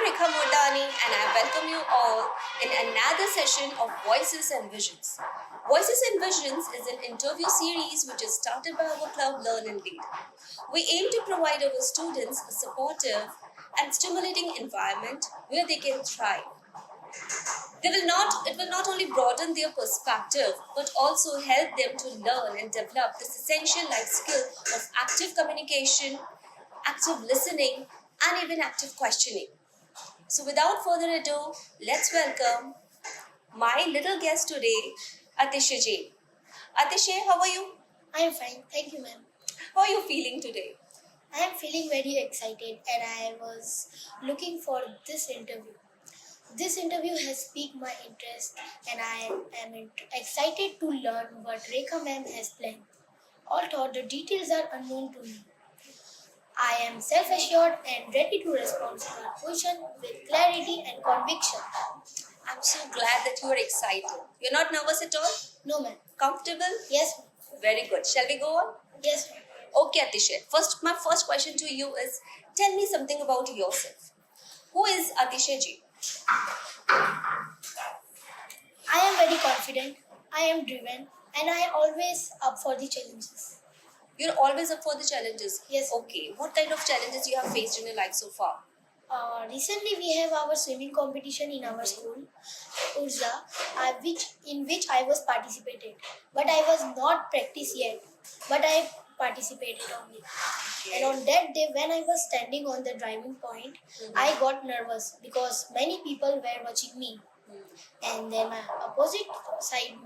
Rekha Murdani and I welcome you all in another session of Voices and Visions. Voices and Visions is an interview series which is started by our club Learn and Lead. We aim to provide our students a supportive and stimulating environment where they can thrive. It will not only broaden their perspective but also help them to learn and develop this essential life skill of active communication, active listening, and even active questioning. So, without further ado, let's welcome my little guest today, Atisha Jain. Atisha, how are you? I am fine, thank you, ma'am. How are you feeling today? I am feeling very excited and I was looking for this interview. This interview has piqued my interest and I am excited to learn what Rekha ma'am has planned. Although the details are unknown to me, I am self-assured and ready to respond to her question with clarity and conviction. I'm so glad that you are excited. You're not nervous at all? No, ma'am. Comfortable? Yes, ma'am. Very good. Shall we go on? Yes, ma'am. Okay, Atisha. My first question to you is tell me something about yourself. Who is Atisha Jain? I am very confident, I am driven, and I am always up for the challenges. You're always up for the challenges. Yes. Okay. What kind of challenges you have faced in your life so far? Recently, we have our swimming competition in our school, Urza, in which I was participated, but I was not practiced yet. But I participated on it. And on that day, when I was standing on the driving point, I got nervous because many people were watching me. And then my opposite side,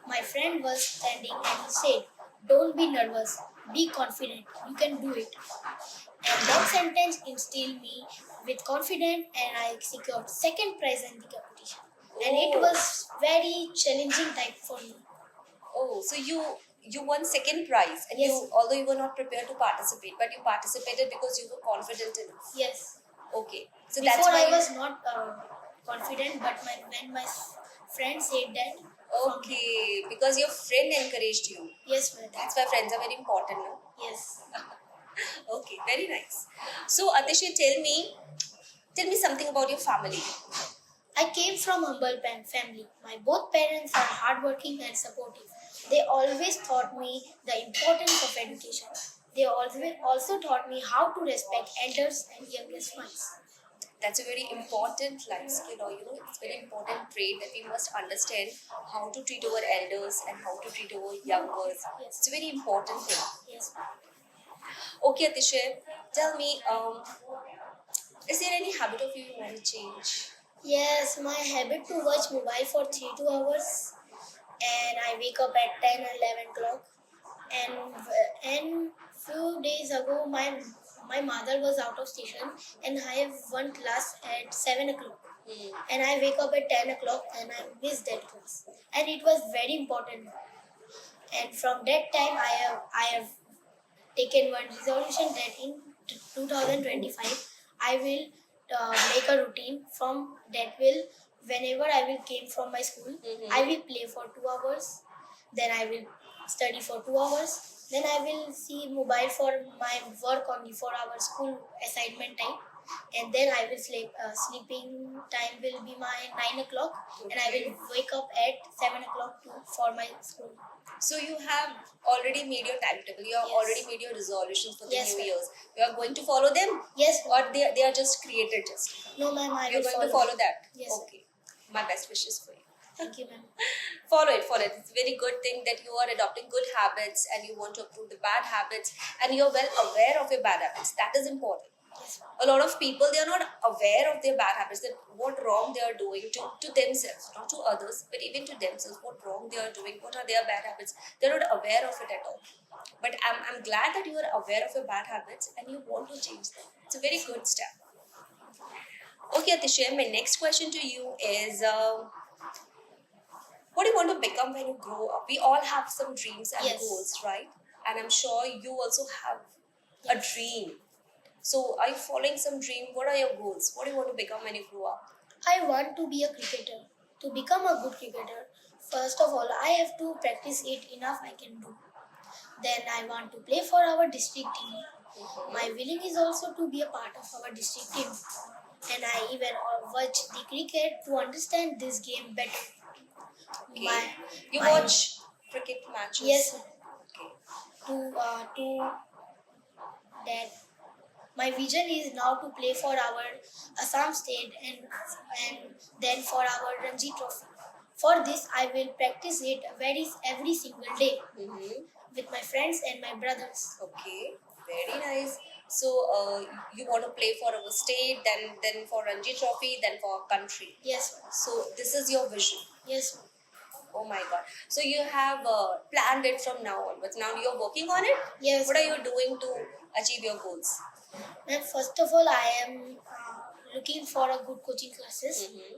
my friend was standing and he said, "Don't be nervous, be confident, you can do it." And that sentence instilled me with confidence and I secured second prize in the competition. And it was very challenging time for me. Oh, so you won second prize, and Yes. although you were not prepared to participate, but you participated because you were confident enough. Yes. Okay. So Before that's why I was not confident, but when my friend said that. Okay, because your friend encouraged you. Yes, ma'am. That's why friends are very important, no? Yes. Okay, very nice. So Atisha, tell me something about your family. I came from humble family. My both parents are hardworking and supportive. They always taught me the importance of education. They always also taught me how to respect elders and youngest ones. That's a very important life skill, or it's very important trait that we must understand how to treat our elders and how to treat our youngers. Yes. It's a very important thing. Yes. Okay, Atisha, tell me, is there any habit of you want to change? Yes, my habit to watch mobile for 3 to hours, and I wake up at 10 or 11 o'clock. And few days ago, my mother was out of station, and I have one class at 7 o'clock. And I wake up at 10 o'clock, and I missed that class, and it was very important. And from that time, I have taken one resolution that in 2025 I will make a routine from that will whenever I will came from my school, I will play for 2 hours, then I will study for 2 hours, then I will see mobile for my work only for our school assignment time, and then I will sleep. Sleeping time will be my 9 o'clock, and I will wake up at 7 o'clock for my school. So you have already made your timetable. You have Yes. already made your resolutions for the Yes, New ma'am. Year's. You are going to follow them, Yes, or they are just created just. no, ma'am. I You're will going to follow that. Yes. Okay. My best wishes for you. Thank you, ma'am. Follow it, follow it. It's a very good thing that you are adopting good habits and you want to improve the bad habits and you're well aware of your bad habits. That is important. Yes, ma'am. A lot of people, they are not aware of their bad habits, that what wrong they are doing to themselves, not to others, but even to themselves, what wrong they are doing, what are their bad habits. They're not aware of it at all. But I'm glad that you are aware of your bad habits and you want to change them. It's a very good step. Okay, Atisha, my next question to you is what do you want to become when you grow up? We all have some dreams and Yes. goals, right? And I'm sure you also have a dream. So, are you following some dream? What are your goals? What do you want to become when you grow up? I want to be a cricketer. To become a good cricketer, first of all, I have to practice it enough I can do. Then I want to play for our district team. My willing is also to be a part of our district team. and I even watch the cricket to understand this game better. Okay. You my- watch cricket matches? Yes, Okay. to that my vision is now to play for our Assam state and then for our Ranji Trophy. For this, I will practice it every single day Mm-hmm. with my friends and my brothers. Okay. Very nice. So you want to play for our state, then for Ranji Trophy, then for our country. Yes, So this is your vision. yes, Oh my God. So you have planned it from now onwards. Now you're working on it? yes. What are you doing to achieve your goals? And first of all, I am looking for a good coaching classes, Mm-hmm.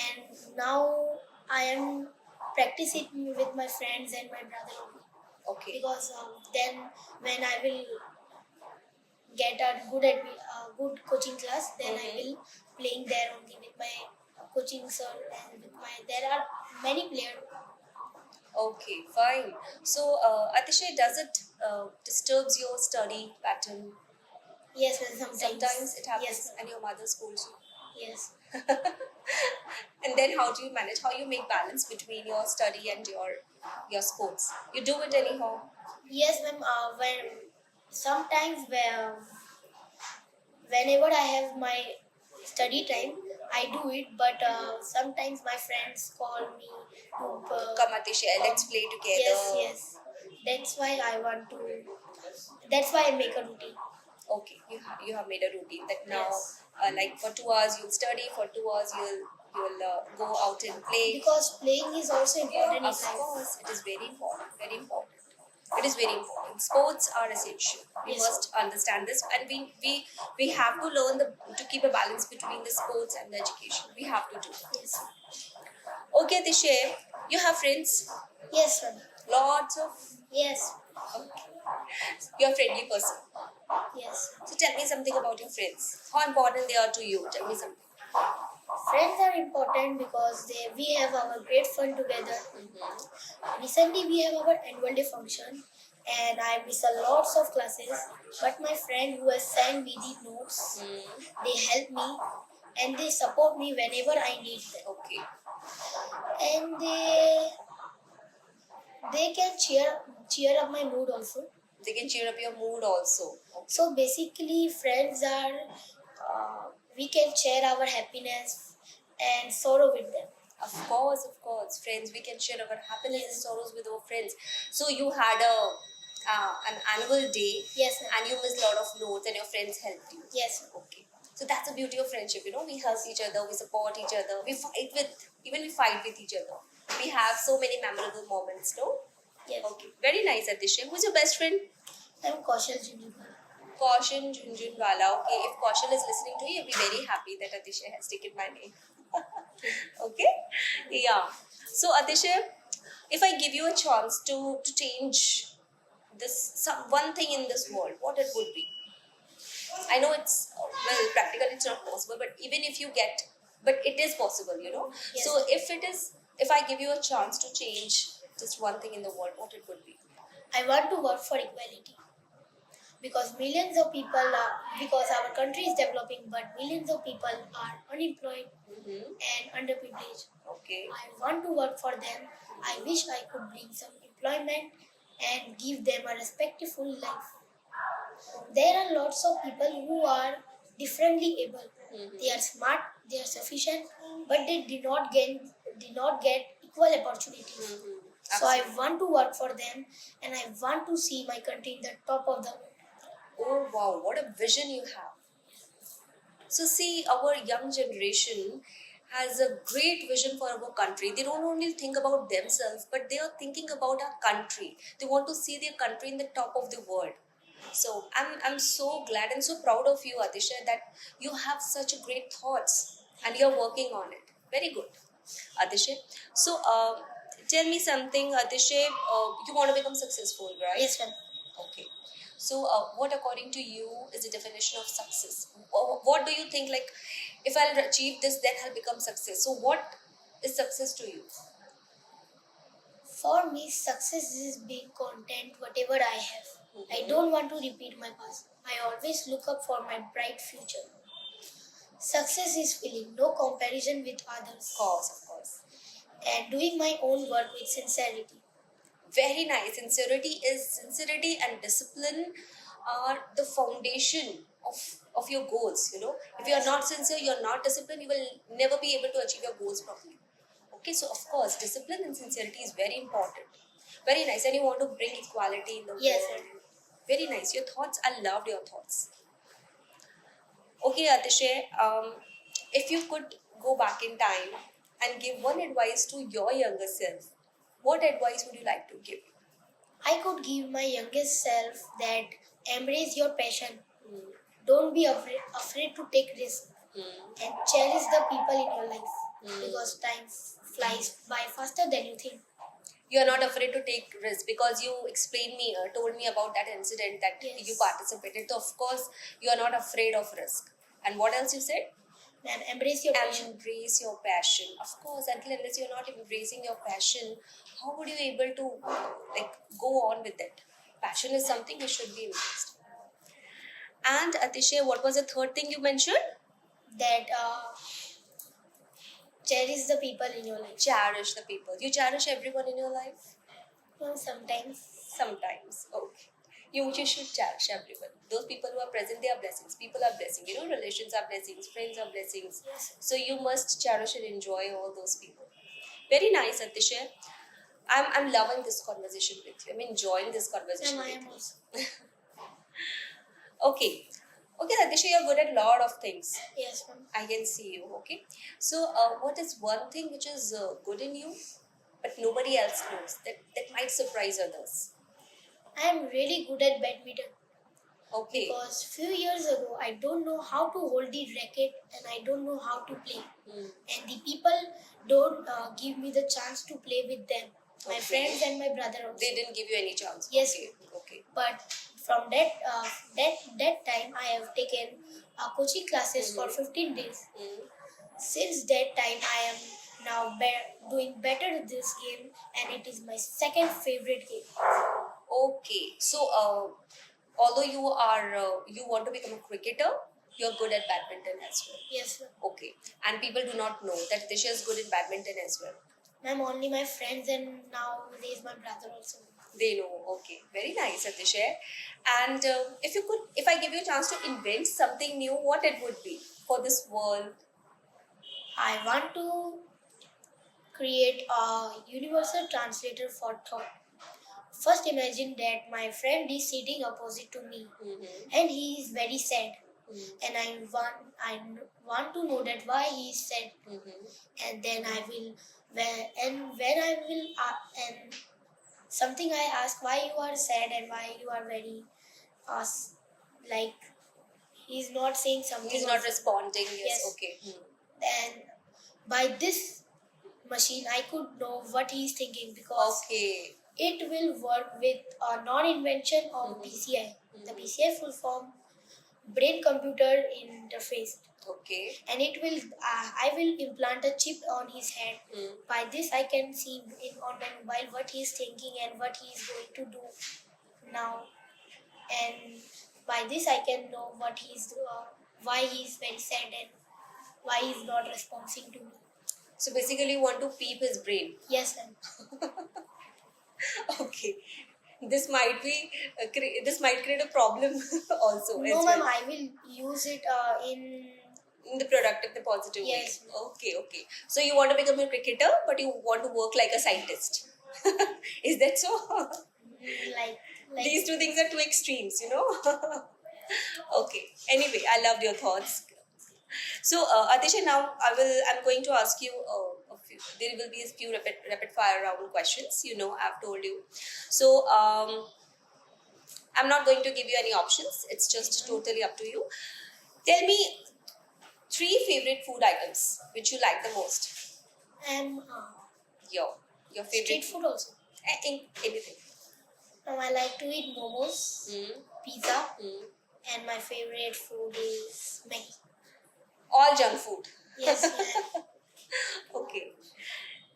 and now I am practicing with my friends and my brother only. Okay. Because then when I will get a good coaching class, then I will playing there only with my coaching sir and with my there are many players. Okay, fine. So, Atishay, does it disturbs your study pattern? Yes, well, sometimes. Sometimes it happens, Yes, and your mother scolds you. yes. And then, how do you manage? How you make balance between your study and your sports? You do it anyhow. Yes, ma'am. When sometimes whenever I have my study time, I do it. But sometimes my friends call me to. Come, Atishay, let's play together. Yes, yes. That's why I want to. That's why I make a routine. Okay, you have made a routine that now, Yes. like for 2 hours you'll study, for 2 hours you'll go out and play. Because playing is also important in Of life. course, it is very important. Very important. It is very important. Sports are essential. We Yes. must understand this, and we have to learn to keep a balance between the sports and the education. We have to do. Yes. Okay, Tishay, you have friends. Yes, ma'am. Lots of. Yes. Okay. You're a friendly person. Yes. So tell me something about your friends. How important they are to you? Tell me something. Friends are important because we have our great fun together. Recently, we have our annual day function, and I miss a lots of classes. But my friend who has sent me the notes, they help me and they support me whenever I need them. Okay. And they can cheer up my mood also. They can cheer up your mood also. So basically, friends are we can share our happiness and sorrow with them. Of course, friends. We can share our happiness and sorrows with our friends. So you had an annual day, Yes, ma'am. and you missed a lot of notes, and your friends helped you. Yes, ma'am. Okay. So that's the beauty of friendship. You know, we help each other, we support each other, we fight with each other. We have so many memorable moments. No. Yes. Okay. Very nice, Atishay. Who's your best friend? I'm Kaushal Junjunwala. Kaushal Junjunwala. Okay, if Kaushal is listening to you, you'll be very happy that Atishay has taken my name. Okay? Yeah. So, Atishay, if I give you a chance to change one thing in this world, what it would be? I know it's, well, practically it's not possible, but even if you but it is possible, you know? Yes. So, if I give you a chance to change just one thing in the world, what it would be? I want to work for equality because millions of people are because our country is developing, but millions of people are unemployed and underprivileged. Okay. I want to work for them. I wish I could bring some employment and give them a respectful life. There are lots of people who are differently able. They are smart, they are sufficient, but they did not get equal opportunities. So I want to work for them, and I want to see my country in the top of the world. Oh wow, what a vision you have. So see, our young generation has a great vision for our country. They don't only think about themselves, but they are thinking about our country. They want to see their country in the top of the world. So I'm so glad and so proud of you, Atishay, that you have such great thoughts and you're working on it. Very good, Atishay. So tell me something, Atishay. You want to become successful, right? Yes, ma'am. Okay. So, what according to you is the definition of success? What do you think? Like, if I'll achieve this, then I'll become success. So, what is success to you? For me, success is being content whatever I have. I don't want to repeat my past. I always look up for my bright future. Success is feeling no comparison with others, Of course. and doing my own work with sincerity. Very nice. Sincerity and discipline are the foundation of your goals. If you are not sincere, you are not disciplined, you will never be able to achieve your goals properly. Okay, so of course, discipline and sincerity is very important. Very nice. And you want to bring equality in the Yes, world. Very nice. Your thoughts, I loved your thoughts. Okay, Atishay, if you could go back in time and give one advice to your younger self, what advice would you like to give? I could give my youngest self that embrace your passion. Mm. Don't be afraid to take risks Mm. and cherish the people in your life Mm. because time flies by faster than you think. You are not afraid to take risks because you told me about that incident that Yes. you participated. So of course, you are not afraid of risk. And what else you said? And embrace your passion. Embrace your passion. Of course, until unless you're not embracing your passion, how would you able to go on with it? Passion is something which should be embraced. And Atishay, what was the third thing you mentioned? That cherish the people in your life. Cherish the people. You cherish everyone in your life? Sometimes. Sometimes. Okay. You should cherish everyone. Those people who are present, they are blessings. People are blessings. Relations are blessings. Friends are blessings. Yes. So you must cherish and enjoy all those people. Very nice, Atishay. I'm loving this conversation with you. I'm enjoying this conversation I with am you. also. Okay. Okay, Atishay, you're good at a lot of things. Yes, ma'am. I can see you. Okay. So, what is one thing which is good in you, but nobody else knows that might surprise others? I am really good at badminton. Okay. Because few years ago I don't know how to hold the racket and I don't know how to play. Hmm. And the people don't give me the chance to play with them. My Okay. friends and my brother also. They didn't give you any chance. Yes. Okay. But from that time I have taken coaching classes for 15 days. Hmm. Since that time I am now doing better at this game and it is my second favorite game. Okay. So, although you want to become a cricketer, you're good at badminton as well. Yes, sir. Okay. And people do not know that Tisha is good at badminton as well. Ma'am, only my friends and nowadays my brother also. They know. Okay. Very nice, Atishay. And if I give you a chance to invent something new, what it would be for this world? I want to create a universal translator for thought. First, imagine that my friend is sitting opposite to me Mm-hmm. and he is very sad. Mm-hmm. And I want to know that why he is sad. Mm-hmm. And then I will, and something I ask why you are sad and why you are very, like, he's not saying something. He's not responding. Yes. Yes. Okay. And by this machine, I could know what he is thinking because Okay. it will work with a non-invention of PCI. The PCI full form brain computer interface, Okay. and it will I will implant a chip on his head. By this I can see on my mobile what he is thinking and what he is going to do now, and by this I can know what he is why he is very sad and why he is not responding to me. So basically, you want to peep his brain. Yes, ma'am. Okay. This might be this might create a problem also. No, as ma'am, well. I will use it In the productive, the positive Yes. way. Okay. So you want to become a cricketer, but you want to work like a scientist. Is that so? like These two things are two extremes, Okay. Anyway, I loved your thoughts. So, Atisha, now I'm going to ask you there will be a few rapid fire round questions. I've told you. So, I'm not going to give you any options. It's just totally up to you. Tell me 3 favorite food items which you like the most. and Your favorite street food also. Anything. I like to eat momos, Mm. pizza, Mm. and my favorite food is Maggi. All junk food. Yes, yeah. Okay.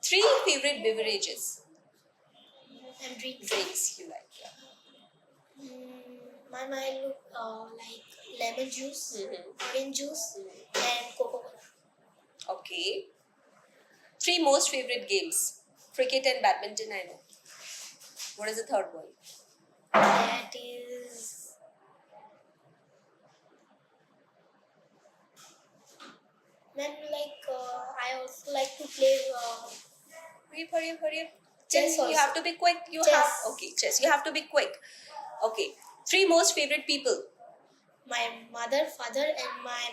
3 favorite beverages. And drinks. Drinks you like. Yeah. Mine I look like lemon juice, Mhm. orange juice, Mm. and Okay. 3 most favorite games. Cricket and badminton, I know. What is the third one? That is. Ma'am, I also like to play Hurry up. Chess Then you also. have to be quick. Chess. Okay, chess. You have to be quick. Okay. 3 most favorite people. my mother, father, and my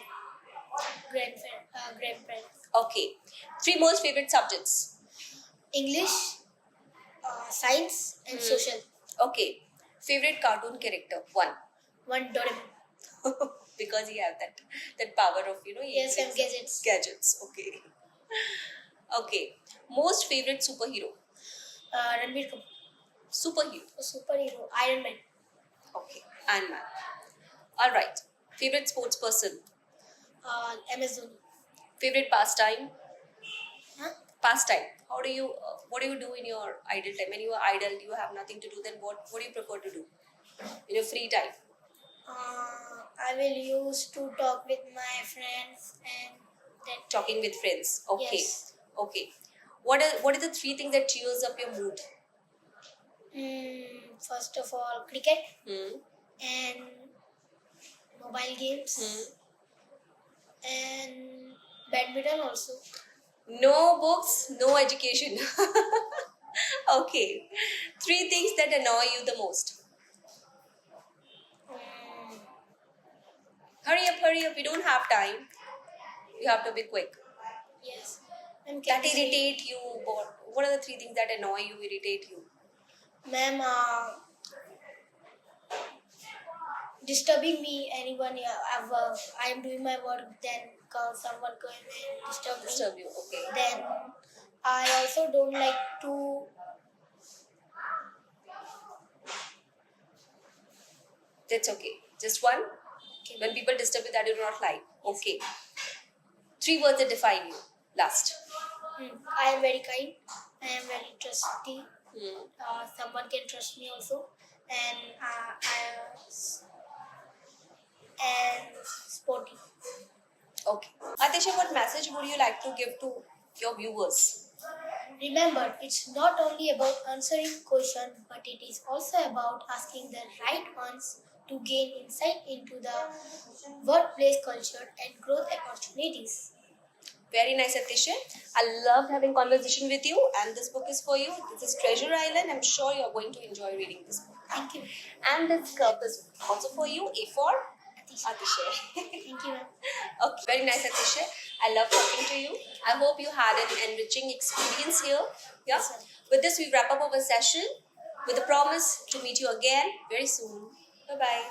grandparents. Okay. 3 most favorite subjects. English, science, and social. Okay. Favorite cartoon character. 1. One Doraemon. Because he have that power of he Yes, and brings gadgets. gadgets. Okay. Okay. Most favorite superhero. Ranbir Kapoor. Superhero. Superhero. Iron Man. Okay. Ant Man. All right. Favorite sports person. Amazon. Favorite pastime. Huh? Pastime. How do you? What do you do in your idle time? When you are idle, you have nothing to do. Then what do you prefer to do in your free time? I will use to talk with my friends and that. Talking with friends. Okay. Yes. Okay. What are the 3 things that cheers up your mood? First of all, cricket Hmm. and mobile games Hmm. and badminton also. No books, no education. Okay. 3 things that annoy you the most. Mm, Hurry up. We don't have time. You have to be quick. yes. And That can you say- irritate you. What are the 3 things that annoy you, irritate you? Ma'am, disturbing me, anyone, I am doing my work, then someone come and disturb me. Disturb you. Okay. Then I also don't like to. That's okay. Just one. Okay. When people disturb you, that you do not like. Okay. 3 words that define you. Last. I am very kind. I am very trusty. Hmm. Someone can trust me also, and sporty. Okay. Atisha, what message would you like to give to your viewers? Remember, it's not only about answering questions, but it is also about asking the right ones to gain insight into the workplace culture and growth opportunities. Very nice, Atisha. I loved having conversation with you, and this book is for you. This is Treasure Island. I'm sure you're going to enjoy reading this book. Thank you. And this cup is also for you. A for Atisha. Atisha. Thank you, ma'am. Okay, very nice, Atisha. I love talking to you. I hope you had an enriching experience here. Yeah. Yes, sir. With this, we wrap up our session with a promise to meet you again very soon. Bye bye.